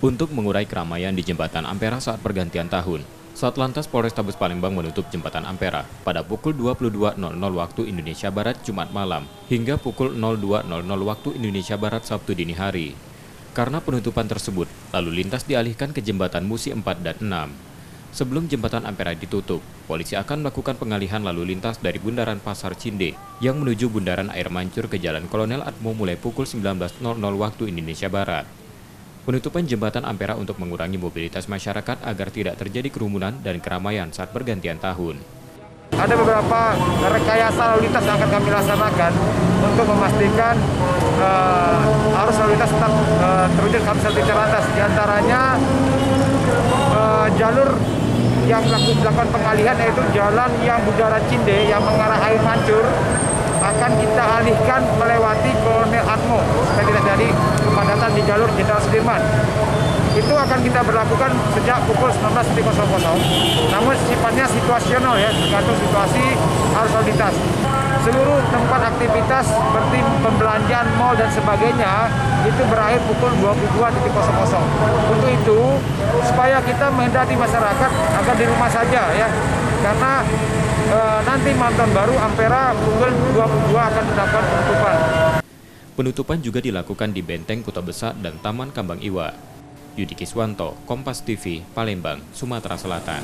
Untuk mengurai keramaian di Jembatan Ampera saat pergantian tahun, Satlantas Polrestabes Palembang menutup Jembatan Ampera pada pukul 22.00 waktu Indonesia Barat Jumat malam hingga pukul 02.00 waktu Indonesia Barat Sabtu dini hari. Karena penutupan tersebut, lalu lintas dialihkan ke Jembatan Musi 4 dan 6. Sebelum Jembatan Ampera ditutup, polisi akan melakukan pengalihan lalu lintas dari Bundaran Pasar Cinde yang menuju Bundaran Air Mancur ke Jalan Kolonel Atmo mulai pukul 19.00 waktu Indonesia Barat. Penutupan Jembatan Ampera untuk mengurangi mobilitas masyarakat agar tidak terjadi kerumunan dan keramaian saat pergantian tahun. Ada beberapa rekayasa lalu lintas yang akan kami laksanakan untuk memastikan arus lalu lintas tetap terwujud kami teratas. Di antaranya jalur yang melakukan pengalihan yaitu jalan yang Bundaran Cinde yang mengarah Air Mancur akan kita alihkan melewati Kolonel Atmo supaya tidak terjadi kepadatan di jalur Jenderal Sudirman. Itu akan kita berlakukan sejak pukul 19.00. Namun sifatnya situasional ya, tergantung situasi arus lalu lintas. Seluruh tempat aktivitas seperti pembelanjaan, mal dan sebagainya itu berakhir pukul 22.00. Untuk itu supaya kita menghendaki masyarakat agar di rumah saja ya, karena nanti malam tahun baru Ampera pukul 22 akan dilakukan penutupan. Penutupan juga dilakukan di Benteng Kuta Besar dan Taman Kambang Iwa. Yudi Kiswanto, Kompas TV, Palembang, Sumatera Selatan.